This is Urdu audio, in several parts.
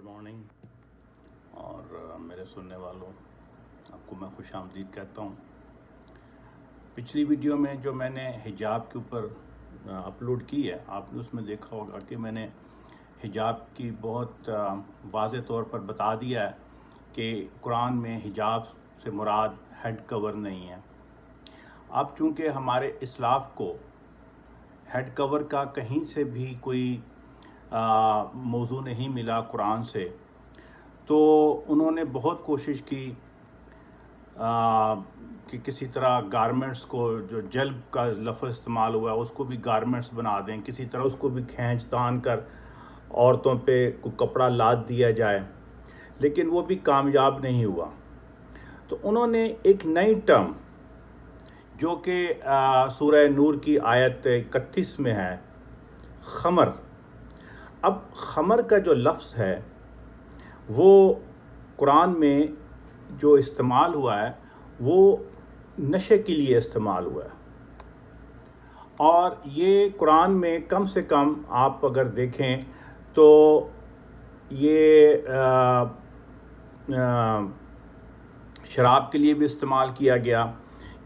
گڈ مارننگ اور میرے سننے والوں آپ کو میں خوش آمدید کہتا ہوں۔ پچھلی ویڈیو میں جو میں نے حجاب کے اوپر اپلوڈ کی ہے، آپ نے اس میں دیکھا ہوگا کہ میں نے حجاب کی بہت واضح طور پر بتا دیا ہے کہ قرآن میں حجاب سے مراد ہیڈ کور نہیں ہے۔ اب چونکہ ہمارے اسلاف کو ہیڈ کور کا کہیں سے بھی کوئی موضوع نہیں ملا قرآن سے، تو انہوں نے بہت کوشش کی کہ کسی طرح گارمنٹس کو، جو جلب کا لفظ استعمال ہوا ہے اس کو بھی گارمنٹس بنا دیں، کسی طرح اس کو بھی کھینچ تان کر عورتوں پہ کوئی کپڑا لاد دیا جائے، لیکن وہ بھی کامیاب نہیں ہوا۔ تو انہوں نے ایک نئی ٹرم جو کہ سورہ نور کی آیت 31 میں ہے، خمر۔ اب خمر کا جو لفظ ہے وہ قرآن میں جو استعمال ہوا ہے وہ نشے کے لیے استعمال ہوا ہے، اور یہ قرآن میں کم سے کم آپ اگر دیکھیں تو یہ شراب کے لیے بھی استعمال کیا گیا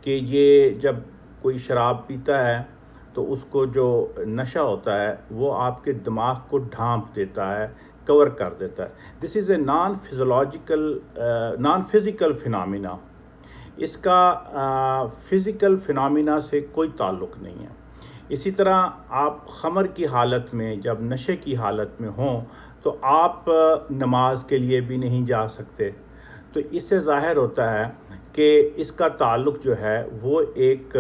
کہ یہ جب کوئی شراب پیتا ہے تو اس کو جو نشہ ہوتا ہے وہ آپ کے دماغ کو ڈھانپ دیتا ہے، کور کر دیتا ہے۔ دس از اے نان فزیکل فنامنا۔ اس کا فزیکل فنامنا سے کوئی تعلق نہیں ہے۔ اسی طرح آپ خمر کی حالت میں، جب نشے کی حالت میں ہوں تو آپ نماز کے لیے بھی نہیں جا سکتے۔ تو اس سے ظاہر ہوتا ہے کہ اس کا تعلق جو ہے وہ ایک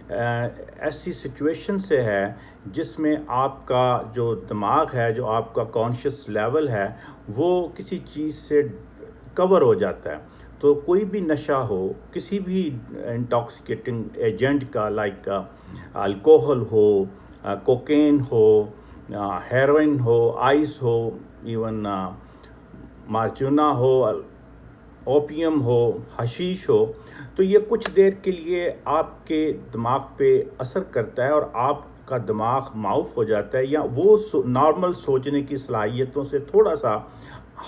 ایسی سچویشن سے ہے جس میں آپ کا جو دماغ ہے، جو آپ کا کانشیس لیول ہے، وہ کسی چیز سے کور ہو جاتا ہے۔ تو کوئی بھی نشہ ہو، کسی بھی انٹاکسیکیٹنگ ایجنٹ کا، لائک الکوہل ہو، کوکین ہو، ہیروئن ہو، آئس ہو، ایون مارجونا ہو، اوپیم ہو، حشیش ہو، تو یہ کچھ دیر کے لیے آپ کے دماغ پہ اثر کرتا ہے اور آپ کا دماغ معاف ہو جاتا ہے، یا وہ نارمل سوچنے کی صلاحیتوں سے تھوڑا سا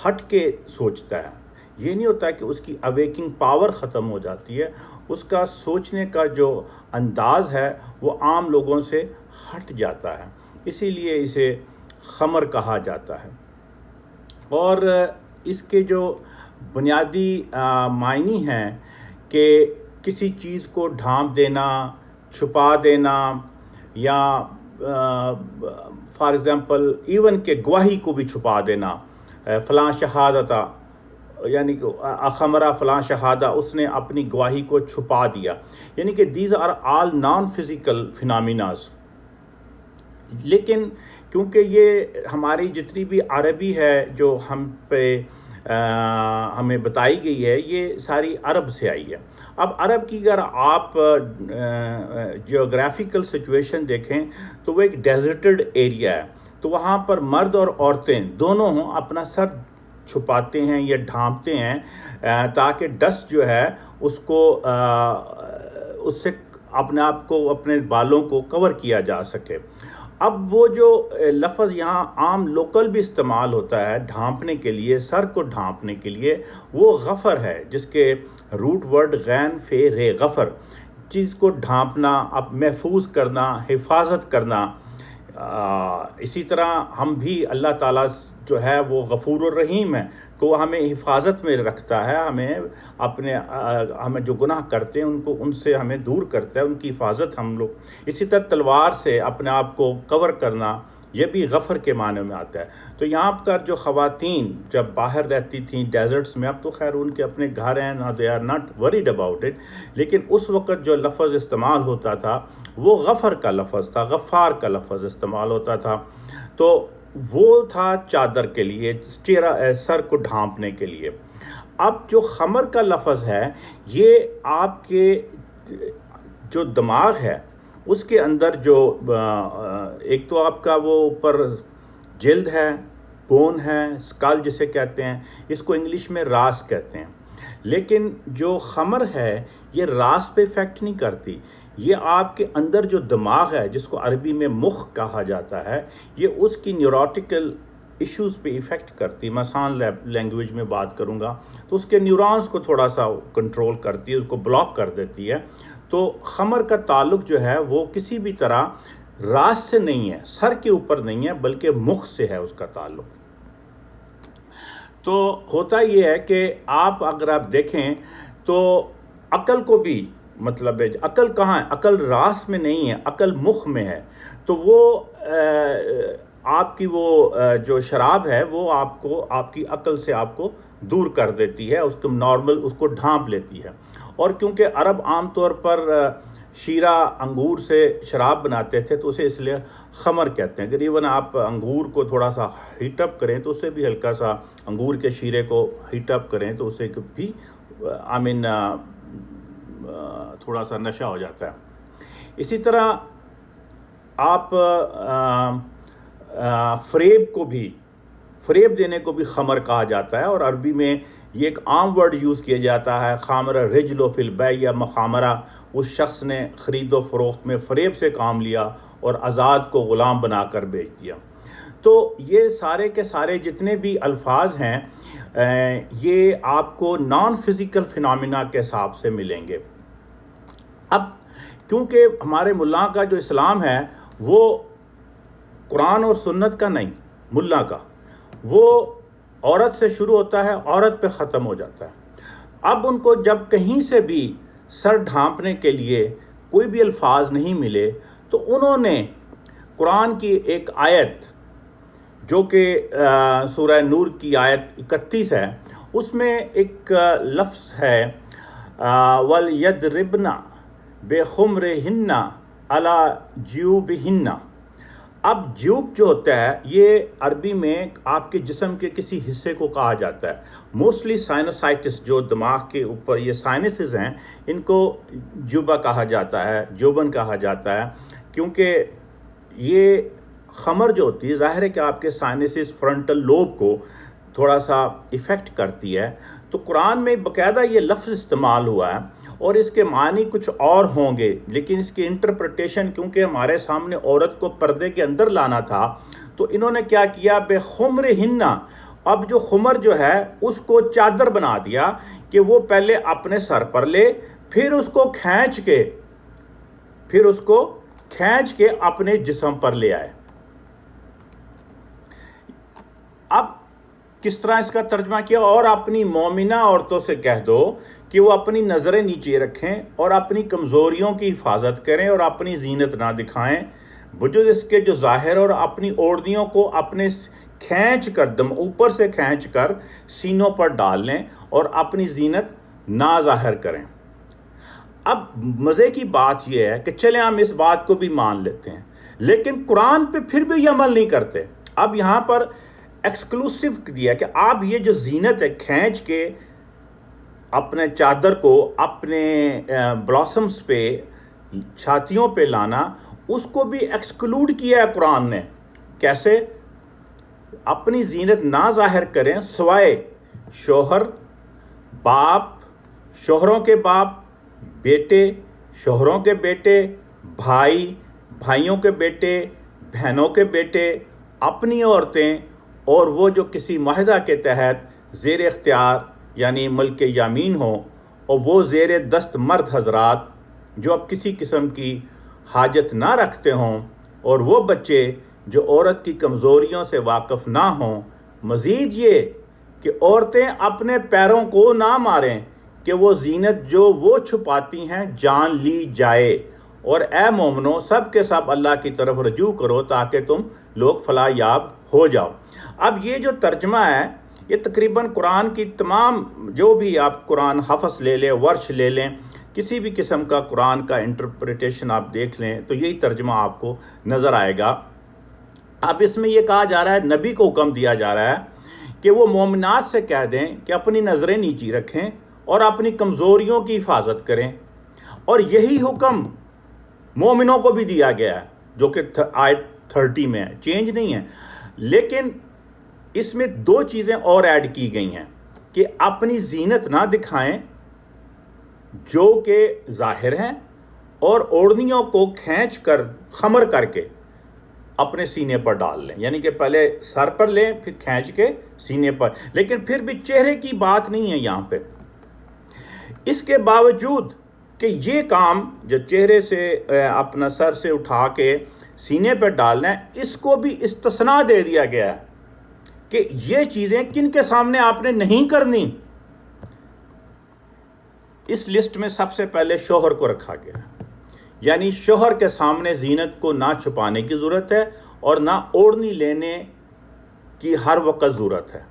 ہٹ کے سوچتا ہے۔ یہ نہیں ہوتا کہ اس کی اویکنگ پاور ختم ہو جاتی ہے، اس کا سوچنے کا جو انداز ہے وہ عام لوگوں سے ہٹ جاتا ہے، اسی لیے اسے خمر کہا جاتا ہے۔ اور اس کے جو بنیادی معنی ہیں کہ کسی چیز کو ڈھانپ دینا، چھپا دینا، یا فار ایگزامپل ایون کہ گواہی کو بھی چھپا دینا، فلاں شہادتہ، یعنی کہ اخمرہ فلاں شہادہ، اس نے اپنی گواہی کو چھپا دیا، یعنی کہ these are all non physical phenomenas. لیکن کیونکہ یہ ہماری جتنی بھی عربی ہے جو ہمیں بتائی گئی ہے، یہ ساری عرب سے آئی ہے۔ اب عرب کی اگر آپ جیوگرافیکل سچویشن دیکھیں تو وہ ایک ڈیزرٹڈ ایریا ہے، تو وہاں پر مرد اور عورتیں دونوں اپنا سر چھپاتے ہیں یا ڈھانپتے ہیں تاکہ ڈسٹ جو ہے اس کو اس سے اپنے آپ کو، اپنے بالوں کو کور کیا جا سکے۔ اب وہ جو لفظ یہاں عام لوکل بھی استعمال ہوتا ہے ڈھانپنے کے لیے، سر کو ڈھانپنے کے لیے، وہ غفر ہے، جس کے روٹ ورڈ غین فے رے، غفر، چیز کو ڈھانپنا، اب محفوظ کرنا، حفاظت کرنا۔ اسی طرح ہم بھی، اللہ تعالیٰ جو ہے وہ غفور الرحیم ہے، کہ وہ ہمیں حفاظت میں رکھتا ہے، ہمیں جو گناہ کرتے ہیں ان سے ہمیں دور کرتا ہے، ان کی حفاظت ہم لوگ۔ اسی طرح تلوار سے اپنے آپ کو کور کرنا، یہ بھی غفر کے معنی میں آتا ہے۔ تو یہاں پر جو خواتین جب باہر رہتی تھیں ڈیزرٹس میں، اب تو خیر ان کے اپنے گھر ہیں، they are not worried about it, لیکن اس وقت جو لفظ استعمال ہوتا تھا وہ غفر کا لفظ تھا، غفار کا لفظ استعمال ہوتا تھا۔ تو وہ تھا چادر کے لیے، سر کو ڈھانپنے کے لیے۔ اب جو خمر کا لفظ ہے، یہ آپ کے جو دماغ ہے اس کے اندر جو ایک تو آپ کا وہ اوپر جلد ہے، بون ہے، اسکل جسے کہتے ہیں، اس کو انگلش میں راس کہتے ہیں، لیکن جو خمر ہے یہ راس پہ افیکٹ نہیں کرتی، یہ آپ کے اندر جو دماغ ہے جس کو عربی میں مخ کہا جاتا ہے، یہ اس کی نیوروٹیکل ایشوز پہ ایفیکٹ کرتی ہے. میں آسان لینگویج میں بات کروں گا تو اس کے نیورونز کو تھوڑا سا کنٹرول کرتی ہے, اس کو بلاک کر دیتی ہے. تو خمر کا تعلق جو ہے وہ کسی بھی طرح راس سے نہیں ہے, سر کے اوپر نہیں ہے, بلکہ مخ سے ہے اس کا تعلق. تو ہوتا یہ ہے کہ اگر آپ دیکھیں تو عقل کو بھی مطلب ہے, عقل کہاں ہے؟ عقل راس میں نہیں ہے, عقل مخ میں ہے. تو وہ آپ کی وہ جو شراب ہے وہ آپ کی عقل سے آپ کو دور کر دیتی ہے, اس کو نارمل اس کو ڈھانپ لیتی ہے. اور کیونکہ عرب عام طور پر شیرہ انگور سے شراب بناتے تھے تو اسے اس لیے خمر کہتے ہیں. اگر ایون آپ انگور کو تھوڑا سا ہیٹ اپ کریں تو اسے بھی ہلکا سا انگور کے شیرے کو ہیٹ اپ کریں تو اسے بھی تھوڑا سا نشہ ہو جاتا ہے. اسی طرح آپ فریب دینے کو بھی خمر کہا جاتا ہے, اور عربی میں یہ ایک عام ورڈ یوز کیا جاتا ہے, خامرہ رجل فی البیع یا مخامرہ. اس شخص نے خرید و فروخت میں فریب سے کام لیا اور آزاد کو غلام بنا کر بیچ دیا. تو یہ سارے کے سارے جتنے بھی الفاظ ہیں یہ آپ کو نان فزیکل فینومینا کے حساب سے ملیں گے. اب کیونکہ ہمارے ملا کا جو اسلام ہے وہ قرآن اور سنت کا نہیں, ملا کا وہ عورت سے شروع ہوتا ہے, عورت پہ ختم ہو جاتا ہے. اب ان کو جب کہیں سے بھی سر ڈھانپنے کے لیے کوئی بھی الفاظ نہیں ملے تو انہوں نے قرآن کی ایک آیت جو کہ سورہ نور کی آیت 31 ہے, اس میں ایک لفظ ہے وَلْيَضْرِبْنَ بِخُمُرِهِنَّ عَلَى جِيُوبِهِنَّ. اب جیوب جو ہوتا ہے یہ عربی میں آپ کے جسم کے کسی حصے کو کہا جاتا ہے. موسٹلی سائنوسائٹس جو دماغ کے اوپر یہ سائنسز ہیں ان کو جوبہ کہا جاتا ہے, جوبن کہا جاتا ہے, کیونکہ یہ خمر جو ہوتی ہے ظاہر ہے کہ آپ کے سائنسز فرنٹل لوب کو تھوڑا سا ایفیکٹ کرتی ہے. تو قرآن میں باقاعدہ یہ لفظ استعمال ہوا ہے اور اس کے معنی کچھ اور ہوں گے, لیکن اس کی انٹرپریٹیشن کیونکہ ہمارے سامنے عورت کو پردے کے اندر لانا تھا تو انہوں نے کیا کیا, بے خمرہن. اب جو خمر جو ہے اس کو چادر بنا دیا کہ وہ پہلے اپنے سر پر لے, پھر اس کو کھینچ کے اپنے جسم پر لے آئے. اب کس طرح اس کا ترجمہ کیا, اور اپنی مومنہ عورتوں سے کہہ دو کہ وہ اپنی نظریں نیچے رکھیں اور اپنی کمزوریوں کی حفاظت کریں اور اپنی زینت نہ دکھائیں بجز اس کے جو ظاہر, اور اپنی اوڑھنیوں کو اپنے کھینچ کر اوپر سے کھینچ کر سینوں پر ڈال لیں اور اپنی زینت نہ ظاہر کریں. اب مزے کی بات یہ ہے کہ چلیں ہم اس بات کو بھی مان لیتے ہیں, لیکن قرآن پہ پھر بھی یہ عمل نہیں کرتے. اب یہاں پر ایکسکلوسیو دیا کہ آپ یہ جو زینت ہے کھینچ کے اپنے چادر کو اپنے بلاسمز پہ چھاتیوں پہ لانا, اس کو بھی ایکسکلوڈ کیا ہے قرآن نے. کیسے؟ اپنی زینت نہ ظاہر کریں سوائے شوہر, باپ, شوہروں کے باپ, بیٹے, شوہروں کے بیٹے, بھائی, بھائیوں کے بیٹے, بہنوں کے بیٹے, اپنی عورتیں, اور وہ جو کسی معاہدہ کے تحت زیر اختیار یعنی ملک یمین ہوں, اور وہ زیر دست مرد حضرات جو اب کسی قسم کی حاجت نہ رکھتے ہوں, اور وہ بچے جو عورت کی کمزوریوں سے واقف نہ ہوں. مزید یہ کہ عورتیں اپنے پیروں کو نہ ماریں کہ وہ زینت جو وہ چھپاتی ہیں جان لی جائے. اور اے مومنو سب کے سب اللہ کی طرف رجوع کرو تاکہ تم لوگ فلاح یاب ہو جاؤ. اب یہ جو ترجمہ ہے یہ تقریباً قرآن کی تمام جو بھی آپ قرآن حفظ لے لیں, ورش لے لیں, کسی بھی قسم کا قرآن کا انٹرپریٹیشن آپ دیکھ لیں تو یہی ترجمہ آپ کو نظر آئے گا. اب اس میں یہ کہا جا رہا ہے, نبی کو حکم دیا جا رہا ہے کہ وہ مومنات سے کہہ دیں کہ اپنی نظریں نیچی رکھیں اور اپنی کمزوریوں کی حفاظت کریں. اور یہی حکم مومنوں کو بھی دیا گیا ہے جو کہ آیت 30 میں ہے, چینج نہیں ہے. لیکن اس میں دو چیزیں اور ایڈ کی گئی ہیں کہ اپنی زینت نہ دکھائیں جو کہ ظاہر ہیں, اور اوڑھنیوں کو کھینچ کر خمر کر کے اپنے سینے پر ڈال لیں، یعنی کہ پہلے سر پر لیں پھر کھینچ کے سینے پر، لیکن پھر بھی چہرے کی بات نہیں ہے یہاں پہ۔ اس کے باوجود کہ یہ کام جو چہرے سے اپنا سر سے اٹھا کے سینے پر ڈالنا ہے، اس کو بھی استثناء دے دیا گیا ہے کہ یہ چیزیں کن کے سامنے آپ نے نہیں کرنی۔ اس لسٹ میں سب سے پہلے شوہر کو رکھا گیا ہے، یعنی شوہر کے سامنے زینت کو نہ چھپانے کی ضرورت ہے اور نہ اوڑھنی لینے کی ہر وقت ضرورت ہے۔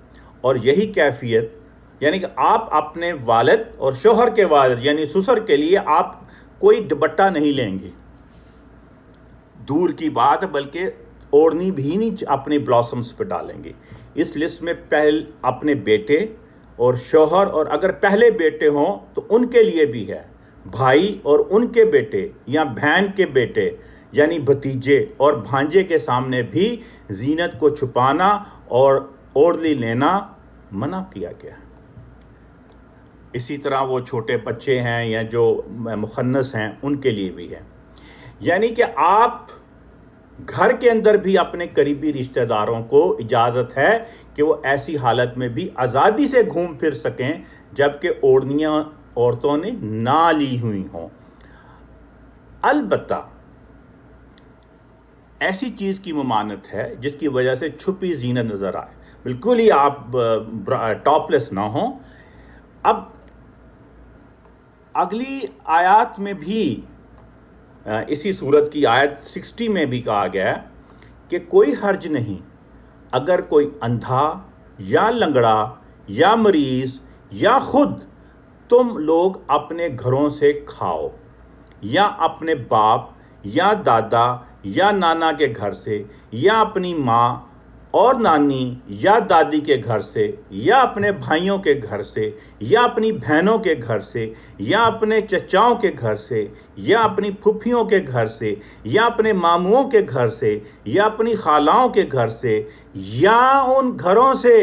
اور یہی کیفیت یعنی کہ آپ اپنے والد اور شوہر کے والد یعنی سسر کے لیے آپ کوئی دوپٹہ نہیں لیں گے، دور کی بات، بلکہ اوڑھنی بھی نہیں اپنے بلاسمز پہ ڈالیں گے۔ اس لسٹ میں پہل اپنے بیٹے اور شوہر، اور اگر پہلے بیٹے ہوں تو ان کے لیے بھی ہے، بھائی اور ان کے بیٹے یا بہن کے بیٹے یعنی بھتیجے اور بھانجے کے سامنے بھی زینت کو چھپانا اور اوڑھنی لینا منع کیا گیا ہے۔ اسی طرح وہ چھوٹے بچے ہیں یا جو مخنث ہیں ان کے لیے بھی ہے، یعنی کہ آپ گھر کے اندر بھی اپنے قریبی رشتہ داروں کو اجازت ہے کہ وہ ایسی حالت میں بھی آزادی سے گھوم پھر سکیں جبکہ اوڑھنیاں عورتوں نے نہ لی ہوئی ہوں۔ البتہ ایسی چیز کی ممانعت ہے جس کی وجہ سے چھپی زینت نظر آئے، بالکل ہی آپ ٹاپ لیس نہ ہوں۔ اب اگلی آیات میں بھی اسی صورت کی آیت 60 میں بھی کہا گیا ہے کہ کوئی حرج نہیں اگر کوئی اندھا یا لنگڑا یا مریض یا خود تم لوگ اپنے گھروں سے کھاؤ، یا اپنے باپ یا دادا یا نانا کے گھر سے، یا اپنی ماں اور نانی یا دادی کے گھر سے، یا اپنے بھائیوں کے گھر سے، یا اپنی بہنوں کے گھر سے، یا اپنے چچاؤں کے گھر سے، یا اپنی پھپھیوں کے گھر سے، یا اپنے ماموں کے گھر سے، یا اپنی خالاؤں کے گھر سے، یا ان گھروں سے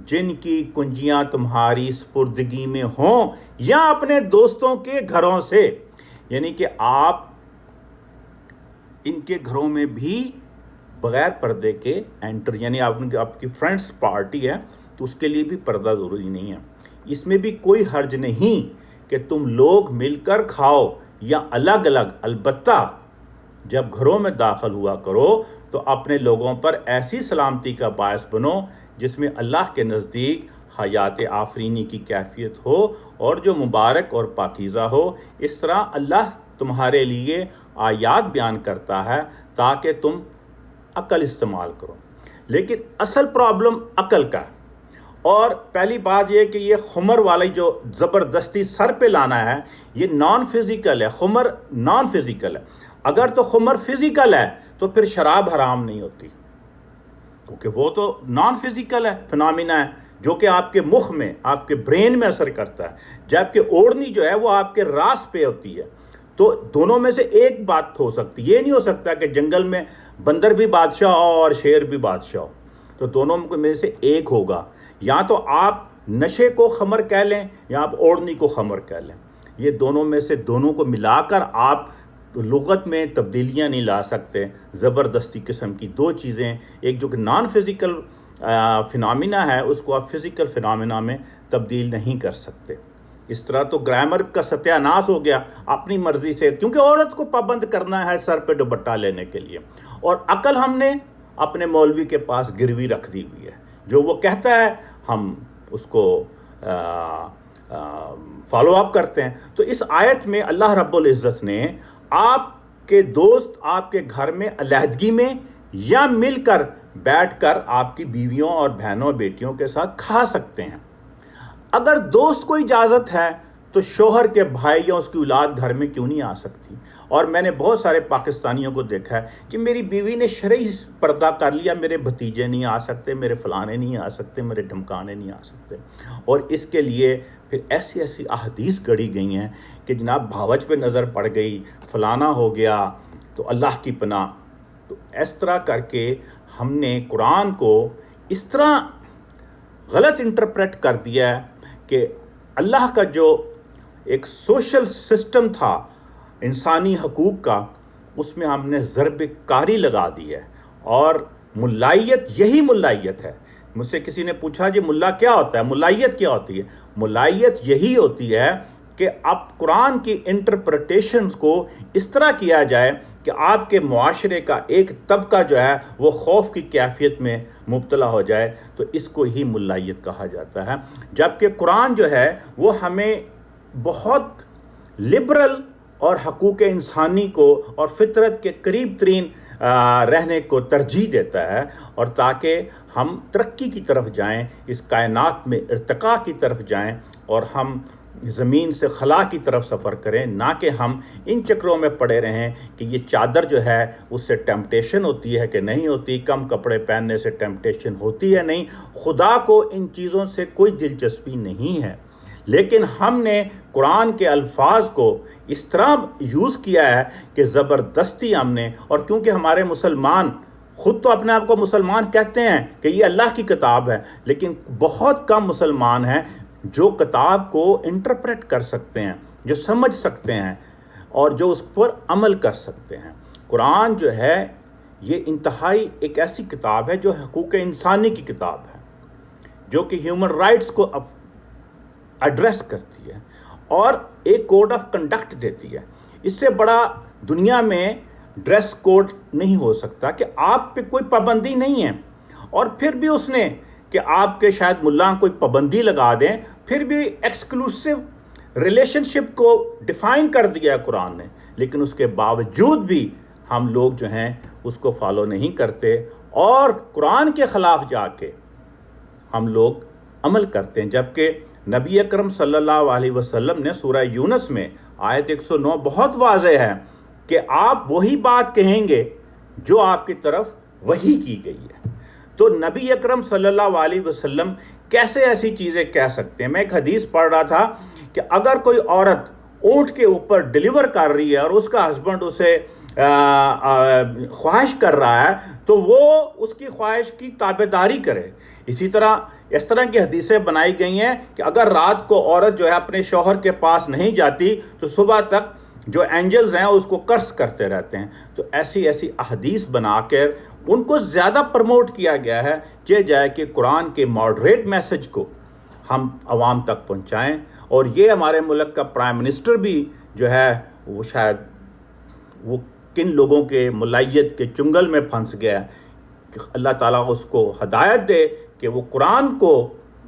جن کی کنجیاں تمہاری سپردگی میں ہوں، یا اپنے دوستوں کے گھروں سے، یعنی کہ آپ ان کے گھروں میں بھی بغیر پردے کے انٹر، یعنی آپ کی فرینڈس پارٹی ہے تو اس کے لیے بھی پردہ ضروری نہیں ہے۔ اس میں بھی کوئی حرج نہیں کہ تم لوگ مل کر کھاؤ یا الگ الگ، البتہ جب گھروں میں داخل ہوا کرو تو اپنے لوگوں پر ایسی سلامتی کا باعث بنو جس میں اللہ کے نزدیک حیات آفرینی کی کیفیت ہو اور جو مبارک اور پاکیزہ ہو۔ اس طرح اللہ تمہارے لیے آیات بیان کرتا ہے تاکہ تم عقل استعمال کرو، لیکن اصل پرابلم عقل کا ہے۔ اور پہلی بات یہ کہ یہ خمر والی جو زبردستی سر پہ لانا ہے یہ نان فزیکل ہے، خمر نان فزیکل ہے۔ اگر تو خمر فزیکل ہے تو پھر شراب حرام نہیں ہوتی، کیونکہ وہ تو نان فزیکل ہے، فنامنا ہے جو کہ آپ کے مخ میں، آپ کے برین میں اثر کرتا ہے، جبکہ اوڑھنی جو ہے وہ آپ کے راس پہ ہوتی ہے۔ تو دونوں میں سے ایک بات ہو سکتی، یہ نہیں ہو سکتا کہ جنگل میں بندر بھی بادشاہ ہو اور شیر بھی بادشاہ ہو، تو دونوں میں سے ایک ہوگا۔ یا تو آپ نشے کو خمر کہہ لیں یا آپ اوڑھنی کو خمر کہہ لیں، یہ دونوں میں سے دونوں کو ملا کر آپ لغت میں تبدیلیاں نہیں لا سکتے۔ زبردستی قسم کی دو چیزیں، ایک جو کہ نان فزیکل فنامنا ہے اس کو آپ فزیکل فنامنا میں تبدیل نہیں کر سکتے۔ اس طرح تو گرامر کا ستیہ ناش ہو گیا اپنی مرضی سے، کیونکہ عورت کو پابند کرنا ہے سر پہ دوپٹہ لینے کے لیے، اور عقل ہم نے اپنے مولوی کے پاس گروی رکھ دی ہوئی ہے، جو وہ کہتا ہے ہم اس کو فالو اپ کرتے ہیں۔ تو اس آیت میں اللہ رب العزت نے آپ کے دوست آپ کے گھر میں علیحدگی میں یا مل کر بیٹھ کر آپ کی بیویوں اور بہنوں اور بیٹیوں کے ساتھ کھا سکتے ہیں۔ اگر دوست کو اجازت ہے تو شوہر کے بھائی یا اس کی اولاد گھر میں کیوں نہیں آ سکتی؟ اور میں نے بہت سارے پاکستانیوں کو دیکھا ہے کہ میری بیوی نے شرعی پردہ کر لیا، میرے بھتیجے نہیں آ سکتے، میرے فلانے نہیں آ سکتے، میرے ڈھمکانے نہیں آ سکتے، اور اس کے لیے پھر ایسی ایسی احادیث گڑھی گئی ہیں کہ جناب بھاوچ پہ نظر پڑ گئی، فلانا ہو گیا، تو اللہ کی پناہ۔ تو اس طرح کر کے ہم نے قرآن کو اس طرح غلط انٹرپریٹ کر دیا ہے کہ اللہ کا جو ایک سوشل سسٹم تھا انسانی حقوق کا، اس میں ہم نے ضرب کاری لگا دی ہے، اور ملائیت یہی ملائیت ہے. مجھ سے کسی نے پوچھا جی ملا کیا ہوتا ہے, ملائیت کیا ہوتی ہے؟ ملائیت یہی ہوتی ہے کہ اب قرآن کی انٹرپریٹیشنز کو اس طرح کیا جائے کہ آپ کے معاشرے کا ایک طبقہ جو ہے وہ خوف کی کیفیت میں مبتلا ہو جائے, تو اس کو ہی ملائیت کہا جاتا ہے. جبکہ قرآن جو ہے وہ ہمیں بہت لبرل اور حقوق انسانی کو اور فطرت کے قریب ترین رہنے کو ترجیح دیتا ہے, اور تاکہ ہم ترقی کی طرف جائیں, اس کائنات میں ارتقاء کی طرف جائیں, اور ہم زمین سے خلا کی طرف سفر کریں, نہ کہ ہم ان چکروں میں پڑے رہیں کہ یہ چادر جو ہے اس سے ٹیمپٹیشن ہوتی ہے کہ نہیں ہوتی, کم کپڑے پہننے سے ٹیمپٹیشن ہوتی ہے نہیں. خدا کو ان چیزوں سے کوئی دلچسپی نہیں ہے, لیکن ہم نے قرآن کے الفاظ کو اس طرح یوز کیا ہے کہ زبردستی ہم نے, اور کیونکہ ہمارے مسلمان خود تو اپنے آپ کو مسلمان کہتے ہیں کہ یہ اللہ کی کتاب ہے, لیکن بہت کم مسلمان ہیں جو کتاب کو انٹرپریٹ کر سکتے ہیں, جو سمجھ سکتے ہیں, اور جو اس پر عمل کر سکتے ہیں. قرآن جو ہے یہ انتہائی ایک ایسی کتاب ہے جو حقوق انسانی کی کتاب ہے, جو کہ ہیومن رائٹس کو ایڈریس کرتی ہے اور ایک کوڈ آف کنڈکٹ دیتی ہے. اس سے بڑا دنیا میں ڈریس کوڈ نہیں ہو سکتا کہ آپ پہ کوئی پابندی نہیں ہے, اور پھر بھی اس نے کہ آپ کے شاید ملا کوئی پابندی لگا دیں, پھر بھی ایکسکلوسیو ریلیشن شپ کو ڈیفائن کر دیا ہے قرآن نے, لیکن اس کے باوجود بھی ہم لوگ جو ہیں اس کو فالو نہیں کرتے, اور قرآن کے خلاف جا کے ہم لوگ عمل کرتے ہیں. جبکہ نبی اکرم صلی اللہ علیہ وسلم نے سورہ یونس میں آیت 109 بہت واضح ہے کہ آپ وہی بات کہیں گے جو آپ کی طرف وحی کی گئی ہے. تو نبی اکرم صلی اللہ علیہ وسلم کیسے ایسی چیزیں کہہ سکتے ہیں؟ میں ایک حدیث پڑھ رہا تھا کہ اگر کوئی عورت اونٹ کے اوپر ڈیلیور کر رہی ہے اور اس کا ہسبینڈ اسے خواہش کر رہا ہے تو وہ اس کی خواہش کی تابعداری کرے. اسی طرح اس طرح کی حدیثیں بنائی گئی ہیں کہ اگر رات کو عورت جو ہے اپنے شوہر کے پاس نہیں جاتی تو صبح تک جو اینجلز ہیں اس کو کرس کرتے رہتے ہیں. تو ایسی احادیث بنا کر ان کو زیادہ پروموٹ کیا گیا ہے کہ جائے کہ قرآن کے ماڈریٹ میسج کو ہم عوام تک پہنچائیں. اور یہ ہمارے ملک کا پرائم منسٹر بھی جو ہے وہ شاید وہ کن لوگوں کے ملائیت کے چنگل میں پھنس گیا کہ اللہ تعالیٰ اس کو ہدایت دے کہ وہ قرآن کو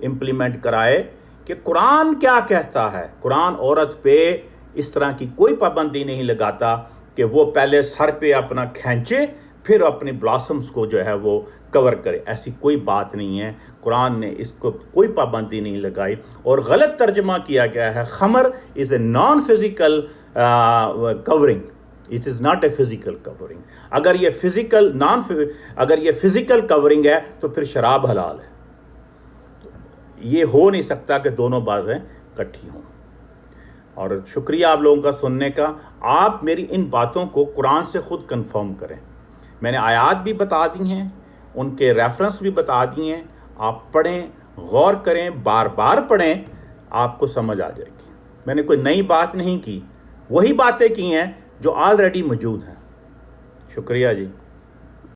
امپلیمنٹ کرائے کہ قرآن کیا کہتا ہے. قرآن عورت پہ اس طرح کی کوئی پابندی نہیں لگاتا کہ وہ پہلے سر پہ اپنا کھینچے پھر اپنی بلاسمز کو جو ہے وہ کور کرے. ایسی کوئی بات نہیں ہے, قرآن نے اس کو کوئی پابندی نہیں لگائی. اور غلط ترجمہ کیا گیا ہے, خمر is a non physical covering, it is not a physical covering. اگر یہ فزیکل کورنگ ہے تو پھر شراب حلال ہے. یہ ہو نہیں سکتا کہ دونوں باتیں کٹھی ہوں. اور شکریہ آپ لوگوں کا سننے کا. آپ میری ان باتوں کو قرآن سے خود کنفرم کریں. میں نے آیات بھی بتا دی ہیں, ان کے ریفرنس بھی بتا دی ہیں. آپ پڑھیں, غور کریں, بار بار پڑھیں, آپ کو سمجھ آ جائے گی. میں نے کوئی نئی بات نہیں کی, وہی باتیں کی ہیں جو آلریڈی موجود ہیں. شکریہ جی.